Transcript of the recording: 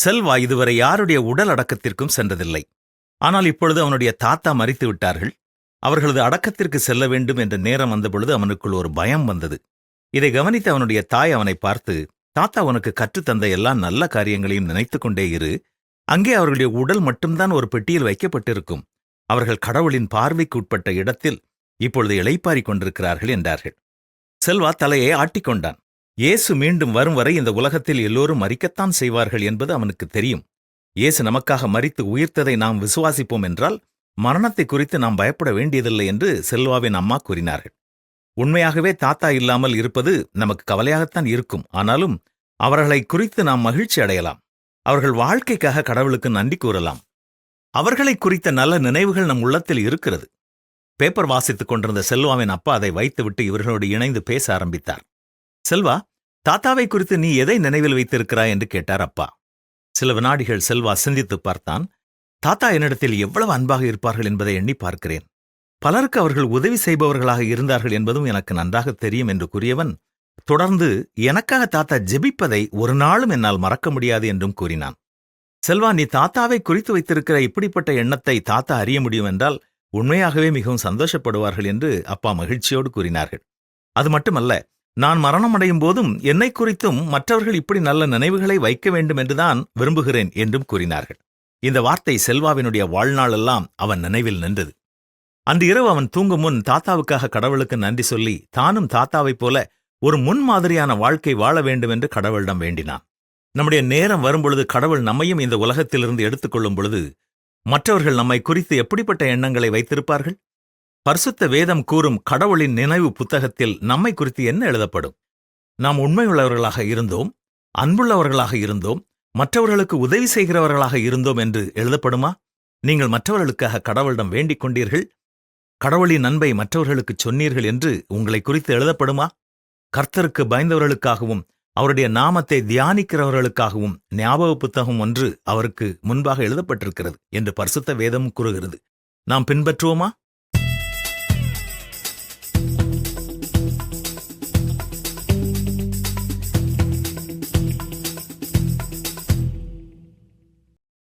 செல்வா இதுவரை யாருடைய உடல் அடக்கத்திற்கும் சென்றதில்லை. ஆனால் இப்பொழுது அவனுடைய தாத்தா மரித்து விட்டார்கள். அவர்களது அடக்கத்திற்கு செல்ல வேண்டும் என்ற நேரம் வந்தபொழுது அவனுக்குள் ஒரு பயம் வந்தது. இதை கவனித்த அவனுடைய தாய் அவனை பார்த்து, தாத்தா உனக்கு கற்றுத்தந்த எல்லா நல்ல காரியங்களையும் நினைத்துக் கொண்டே இரு. அங்கே அவர்களுடைய உடல் மட்டும்தான் ஒரு பெட்டியில் வைக்கப்பட்டிருக்கும். அவர்கள் கடவுளின் பார்வைக்கு உட்பட்ட இடத்தில் இப்பொழுது இளைப்பாறிக் கொண்டிருக்கிறார்கள் என்றார்கள். செல்வா தலையை ஆட்டிக்கொண்டான். இயேசு மீண்டும் வரும் வரை இந்த உலகத்தில் எல்லோரும் மரிக்கத்தான் செய்வார்கள் என்பது அவனுக்கு தெரியும். இயேசு நமக்காக மரித்து உயிர்த்ததை நாம் விசுவாசிப்போம் என்றால் மரணத்தை குறித்து நாம் பயப்பட வேண்டியதில்லை என்று செல்வாவின் அம்மா கூறினார்கள். உண்மையாகவே தாத்தா இல்லாமல் இருப்பது நமக்கு கவலையாகத்தான் இருக்கும். ஆனாலும் அவர்களை குறித்து நாம் மகிழ்ச்சி அடையலாம். அவர்கள் வாழ்க்கைக்காக கடவுளுக்கு நன்றி கூறலாம். அவர்களை குறித்த நல்ல நினைவுகள் நம் உள்ளத்தில் இருக்கிறது. பேப்பர் வாசித்துக் கொண்டிருந்த செல்வாவின் அப்பா அதை வைத்துவிட்டு இவர்களோடு இணைந்து பேச ஆரம்பித்தார். செல்வா, தாத்தாவை குறித்து நீ எதை நினைவில் வைத்திருக்கிறாய் என்று கேட்டார் அப்பா. சில வினாடிகள் செல்வா சிந்தித்து பார்த்தான். தாத்தா என்னிடத்தில் எவ்வளவு அன்பாக இருப்பார்கள் என்பதை எண்ணி பார்க்கிறேன். பலருக்கு அவர்கள் உதவி செய்பவர்களாக இருந்தார்கள் என்பதும் எனக்கு நன்றாக தெரியும் என்று கூறியவன் தொடர்ந்து எனக்காக தாத்தா ஜெபிப்பதை ஒரு நாளும் என்னால் மறக்க முடியாது என்றும் கூறினான். செல்வா, நீ தாத்தாவை குறித்து வைத்திருக்கிற இப்படிப்பட்ட எண்ணத்தை தாத்தா அறிய முடியும் என்றால் உண்மையாகவே மிகவும் சந்தோஷப்படுவார்கள் என்று அப்பா மகிழ்ச்சியோடு கூறினார்கள். அது மட்டுமல்ல, நான் மரணமடையும் போதும் என்னை குறித்தும் மற்றவர்கள் இப்படி நல்ல நினைவுகளை வைக்க வேண்டும் என்றுதான் விரும்புகிறேன் என்றும் கூறினார்கள். இந்த வார்த்தை செல்வாவினுடைய வாழ்நாளெல்லாம் அவன் நினைவில் நின்றது. அன்று இரவு அவன் தூங்கும் முன் தாத்தாவுக்காக கடவுளுக்கு நன்றி சொல்லி தானும் தாத்தாவைப் போல ஒரு முன்மாதிரியான வாழ்க்கை வாழ வேண்டும் என்று கடவுளிடம் வேண்டினான். நம்முடைய நேரம் வரும்பொழுது கடவுள் நம்மையும் இந்த உலகத்திலிருந்து எடுத்துக்கொள்ளும் பொழுது மற்றவர்கள் நம்மை குறித்து எப்படிப்பட்ட எண்ணங்களை வைத்திருப்பார்கள்? பரிசுத்த வேதம் கூறும் கடவுளின் நினைவு புத்தகத்தில் நம்மை குறித்து என்ன எழுதப்படும்? நாம் உண்மையுள்ளவர்களாக இருந்தோம், அன்புள்ளவர்களாக இருந்தோம், மற்றவர்களுக்கு உதவி செய்கிறவர்களாக இருந்தோம் என்று எழுதப்படுமா? நீங்கள் மற்றவர்களுக்காக கடவுளிடம் வேண்டிக் கொண்டீர்கள், கடவுளின் அன்பை மற்றவர்களுக்குச் சொன்னீர்கள் என்று உங்களை குறித்து எழுதப்படுமா? கர்த்தருக்கு பயந்தவர்களுக்காகவும் அவருடைய நாமத்தை தியானிக்கிறவர்களுக்காகவும் ஞாபக புத்தகம் ஒன்று அவருக்கு முன்பாக எழுதப்பட்டிருக்கிறது என்று பரிசுத்த வேதம் கூறுகிறது. நாம் பின்பற்றுவோமா?